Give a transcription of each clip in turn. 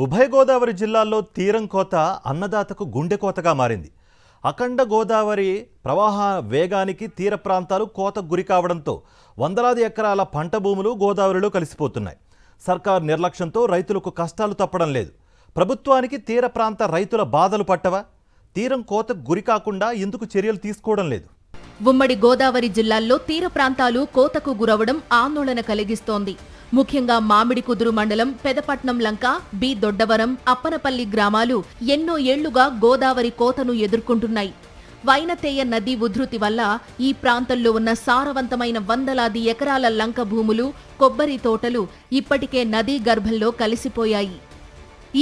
ఉభయ గోదావరి జిల్లాల్లో తీరం కోత అన్నదాతకు గుండె కోతగా మారింది. అఖండ గోదావరి ప్రవాహ వేగానికి తీర ప్రాంతాలు కోతకు గురి కావడంతో వందలాది ఎకరాల పంట భూములు గోదావరిలో కలిసిపోతున్నాయి. సర్కార్ నిర్లక్ష్యంతో రైతులకు కష్టాలు తప్పడం లేదు. ప్రభుత్వానికి తీర ప్రాంత రైతుల బాధలు పట్టవా? తీరం కోతకు గురి కాకుండా ఎందుకు చర్యలు తీసుకోవడం లేదు? ఉమ్మడి గోదావరి జిల్లాల్లో తీర ప్రాంతాలు కోతకు గురవడం ఆందోళన కలిగిస్తోంది. ముఖ్యంగా మామిడికుదురు మండలం పెదపట్నం లంక, బి దొడ్డవరం, అప్పనపల్లి గ్రామాలు ఎన్నో ఏళ్లుగా గోదావరి కోతను ఎదుర్కొంటున్నాయి. వైనతేయ నది ఉధృతి వల్ల ఈ ప్రాంతంలో ఉన్న సారవంతమైన వందలాది ఎకరాల లంక భూములు, కొబ్బరి తోటలు ఇప్పటికే నదీ గర్భంలో కలిసిపోయాయి.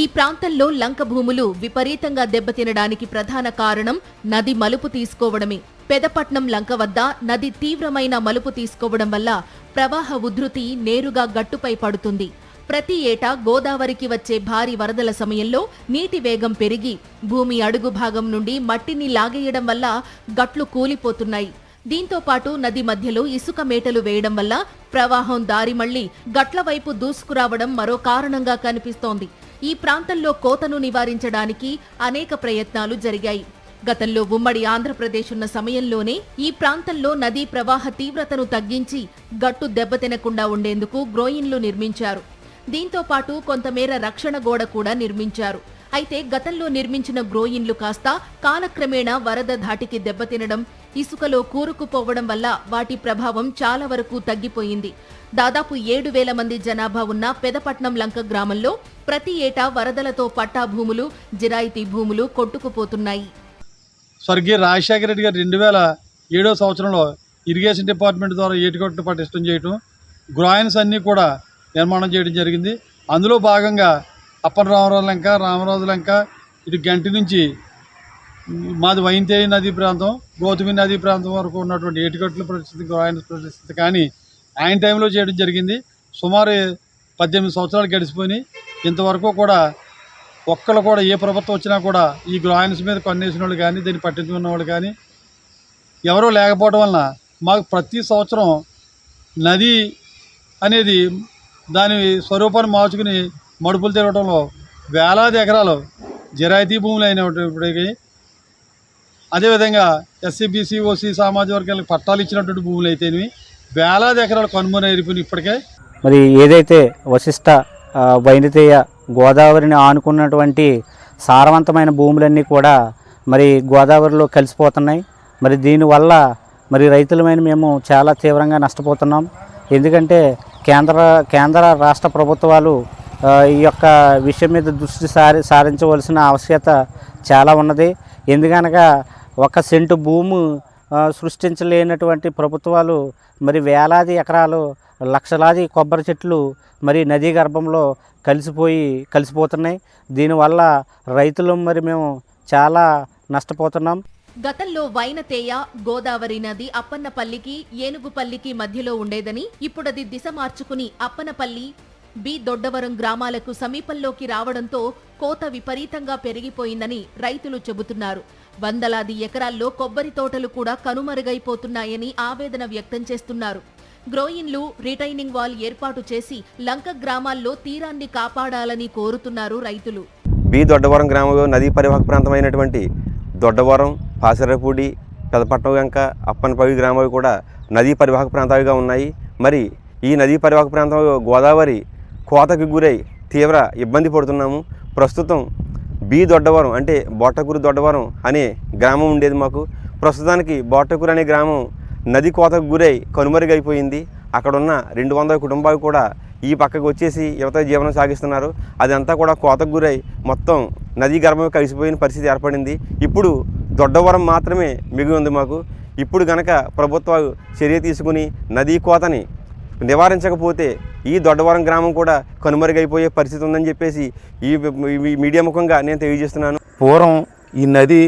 ఈ ప్రాంతంలో లంక భూములు విపరీతంగా దెబ్బతినడానికి ప్రధాన కారణం నది మలుపు తీసుకోవడమే. పెదపట్నం లంక వద్ద నది తీవ్రమైన మలుపు తీసుకోవడం వల్ల ప్రవాహ ఉధృతి నేరుగా గట్టుపై పడుతుంది. ప్రతి ఏటా గోదావరికి వచ్చే భారీ వరదల సమయంలో నీటి వేగం పెరిగి భూమి అడుగు భాగం నుండి మట్టిని లాగేయడం వల్ల గట్లు కూలిపోతున్నాయి. దీంతో పాటు నది మధ్యలో ఇసుక మేటలు వేయడం వల్ల ప్రవాహం దారి మళ్లీ గట్ల వైపు దూసుకురావడం మరో కారణంగా కనిపిస్తోంది. ఈ ప్రాంతంలో కోతను నివారించడానికి అనేక ప్రయత్నాలు జరిగాయి. గతంలో ఉమ్మడి ఆంధ్రప్రదేశ్ ఉన్న సమయంలోనే ఈ ప్రాంతంలో నదీ ప్రవాహ తీవ్రతను తగ్గించి గట్టు దెబ్బతినకుండా ఉండేందుకు గ్రోయిన్లు నిర్మించారు. దీంతో పాటు కొంతమేర రక్షణ గోడ కూడా నిర్మించారు. అయితే గతంలో నిర్మించిన గ్రోయిన్లు కాస్త కాలక్రమేణా వరద ధాటికి దెబ్బతినడం, ఇసుకలో కూరుకుపోవడం వల్ల వాటి ప్రభావం చాలా వరకు తగ్గిపోయింది. దాదాపు 7,000 మంది జనాభా ఉన్న పెదపట్నం లంక గ్రామంలో ప్రతి ఏటా వరదలతో పట్టా భూములు, జిరాయితీ భూములు కొట్టుకుపోతున్నాయి. స్వర్గీయ రాజశేఖర రెడ్డి గారు 2007 సంవత్సరంలో ఇరిగేషన్ డిపార్ట్మెంట్ ద్వారా ఏటికొట్టు పటిష్టం చేయటం, గ్రాయిన్స్ అన్నీ కూడా నిర్మాణం చేయడం జరిగింది. అందులో భాగంగా అప్పన రామరాజు లంక, రామరాజు లంక, ఇటు గంటి నుంచి మాది వైనతేయ నదీ ప్రాంతం, గౌతమి నదీ ప్రాంతం వరకు ఉన్నటువంటి ఏటికొట్ల పరిస్థితి, గ్రాయిన్స్ పరిస్థితి కానీ ఆయన టైంలో చేయడం జరిగింది. సుమారు 18 సంవత్సరాలు గడిచిపోయి ఇంతవరకు కూడా ఒక్కళ్ళు కూడా ఏ ప్రభుత్వం వచ్చినా కూడా ఈ గ్రాయిన్స్ మీద కన్నేసిన వాళ్ళు కానీ, దీన్ని పట్టించుకున్న వాళ్ళు కానీ ఎవరూ లేకపోవడం వలన మాకు ప్రతి సంవత్సరం నది అనేది దాని స్వరూపాన్ని మార్చుకుని మడుపులు తిరగడంలో వేలాది ఎకరాలు జిరాయితీ భూములు అయినప్పటికీ, అదేవిధంగా ఎస్సీ, బీసీ, ఓసీ సామాజిక వర్గాలకు పట్టాలు ఇచ్చినటువంటి భూములు అయితేనేవి వేలాది ఎకరాలు కనుమరుగైపోయినాయి. ఇప్పటికే మరి ఏదైతే వశిష్ట, వైనతేయ, గోదావరిని ఆనుకున్నటువంటి సారవంతమైన భూములన్నీ కూడా మరి గోదావరిలో కలిసిపోతున్నాయి. మరి దీనివల్ల మరి రైతులమైన మేము చాలా తీవ్రంగా నష్టపోతున్నాం. ఎందుకంటే కేంద్ర రాష్ట్ర ప్రభుత్వాలు ఈ యొక్క విషయం మీద దృష్టి సారించవలసిన ఆవశ్యకత చాలా ఉన్నది. ఎందుకనగా 1 సెంటు భూమి సృష్టించలేనటువంటి ప్రభుత్వాలు మరి వేలాది ఎకరాలు, లక్షలాది కొబ్బరి చెట్లు మరి నదీ గర్భంలో కలిసిపోతున్నాయి. దీనివల్ల రైతులు మరి మేము చాలా నష్టపోతున్నాం. గతంలో వైనతేయ గోదావరి నది అప్పన్నపల్లికి, ఏనుగుపల్లికి మధ్యలో ఉండేదని, ఇప్పుడది దిశ మార్చుకుని అప్పనపల్లి, బి దొడ్డవరం గ్రామాలకు సమీపంలోకి రావడంతో కోత విపరీతంగా పెరిగిపోయిందని రైతులు చెబుతున్నారు. వందలాది ఎకరాల్లో కొబ్బరి తోటలు కూడా కనుమరుగైపోతున్నాయని ఆవేదన వ్యక్తం చేస్తున్నారు. గ్రోయిన్లు, రిటైనింగ్ వాల్ ఏర్పాటు చేసి లంక గ్రామాల్లో తీరాన్ని కాపాడాలని కోరుతున్నారు రైతులు. బి దొడ్డవరం గ్రామంలో నదీ పరివాహక ప్రాంతమైనటువంటి దొడ్డవరం, పాసిరపూడి, పెదపట్నం లంక, అప్పనపల్లి గ్రామాలు కూడా నదీ పరివాహక ప్రాంతాలుగా ఉన్నాయి. మరి ఈ నదీ పరివాహక ప్రాంతంలో గోదావరి కోతకు గురై తీవ్ర ఇబ్బంది పడుతున్నాము. ప్రస్తుతం బి దొడ్డవరం అంటే బోటకూరు దొడ్డవరం అనే గ్రామం ఉండేది మాకు. ప్రస్తుతానికి బోటకూరు అనే గ్రామం నది కోతకు గురై కనుమరుగైపోయింది. అక్కడున్న 200 కుటుంబాలు కూడా ఈ పక్కకు వచ్చేసి యువత జీవనం సాగిస్తున్నారు. అదంతా కూడా కోతకు గురై మొత్తం నదీ గర్భం కలిసిపోయిన పరిస్థితి ఏర్పడింది. ఇప్పుడు దొడ్డవరం మాత్రమే మిగిలి ఉంది మాకు. ఇప్పుడు గనక ప్రభుత్వాలు చర్య తీసుకుని నదీ కోతని నివారించకపోతే ఈ దొడ్డవరం గ్రామం కూడా కనుమరుగైపోయే పరిస్థితి ఉందని చెప్పేసి ఈ మీడియా ముఖంగా నేను తెలియజేస్తున్నాను. పూర్వం ఈ నది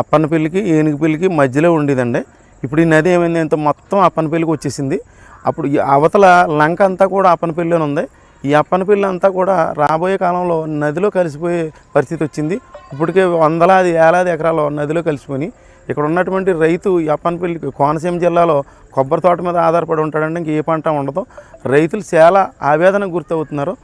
అప్పనపల్లికి, ఏనుగుపల్లికి మధ్యలో ఉండేదండి. ఇప్పుడు ఈ నది ఏమైంది అంటే మొత్తం అప్పనపల్లికి వచ్చేసింది. అప్పుడు ఈ అవతల లంక అంతా కూడా అప్పనపల్లిలోనే ఉంది. ఈ అప్పనపల్లి అంతా కూడా రాబోయే కాలంలో నదిలో కలిసిపోయే పరిస్థితి వచ్చింది. ఇప్పటికే వందలాది, వేలాది ఎకరాలు నదిలో కలిసిపోయి ఇక్కడ ఉన్నటువంటి రైతు ఈ అప్పనపల్లికి, కోనసీమ జిల్లాలో కొబ్బరి తోట మీద ఆధారపడి ఉంటాడంటే ఇంక ఏ పంట ఉండదు. రైతులు చాలా ఆవేదనకు గురవుతున్నారు.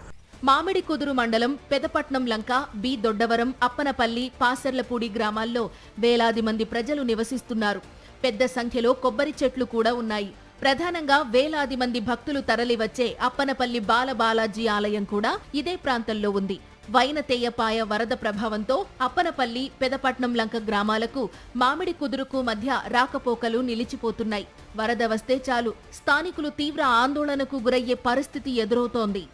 మామిడి కుదురు మండలం పెదపట్నం లంక, బి దొడ్డవరం, అప్పనపల్లి, పాసర్లపూడి గ్రామాల్లో వేలాది మంది ప్రజలు నివసిస్తున్నారు. పెద్ద సంఖ్యలో కొబ్బరి చెట్లు కూడా ఉన్నాయి. ప్రధానంగా వేలాది మంది భక్తులు తరలివచ్చే అప్పనపల్లి బాలబాలాజీ ఆలయం కూడా ఇదే ప్రాంతంలో ఉంది. వైనతేయపాయ వరద ప్రభావంతో అప్పనపల్లి, పెదపట్నం లంక గ్రామాలకు మామిడి కుదురుకు మధ్య రాకపోకలు నిలిచిపోతున్నాయి. వరద వస్తే చాలు స్థానికులు తీవ్ర ఆందోళనకు గురయ్యే పరిస్థితి ఎదురవుతోంది.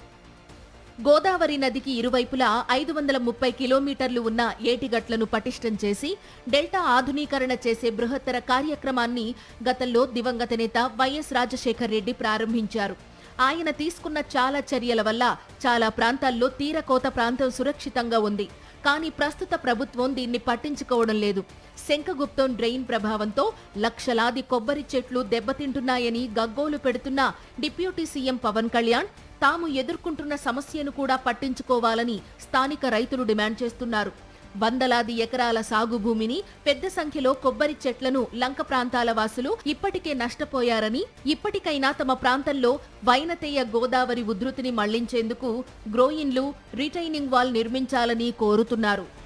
గోదావరి నదికి ఇరువైపులా 530 కిలోమీటర్లు ఉన్న ఏటిగట్లను పటిష్టం చేసి డెల్టా ఆధునీకరణ చేసే బృహత్తర కార్యక్రమాన్ని గతంలో దివంగత నేత వైఎస్ రాజశేఖర్ రెడ్డి ప్రారంభించారు. ఆయన తీసుకున్న చాలా చర్యల వల్ల చాలా ప్రాంతాల్లో తీరకోత ప్రాంతం సురక్షితంగా ఉంది. కానీ ప్రస్తుత ప్రభుత్వం దీన్ని పట్టించుకోవడం లేదు. శంఖగుప్తం డ్రెయిన్ ప్రభావంతో లక్షలాది కొబ్బరి చెట్లు దెబ్బతింటున్నాయని గగ్గోలు పెడుతున్న డిప్యూటీ సీఎం పవన్ కళ్యాణ్ తాము ఎదుర్కొంటున్న సమస్యను కూడా పట్టించుకోవాలని స్థానిక రైతులు డిమాండ్ చేస్తున్నారు. వందలాది ఎకరాల సాగు భూమిని, పెద్ద సంఖ్యలో కొబ్బరి చెట్లను లంక ప్రాంతాల వాసులు ఇప్పటికే నష్టపోయారని, ఇప్పటికైనా తమ ప్రాంతంలో వైనతేయ గోదావరి ఉధృతిని మళ్లించేందుకు గ్రోయిన్లు, రిటైనింగ్ వాల్ నిర్మించాలని కోరుతున్నారు.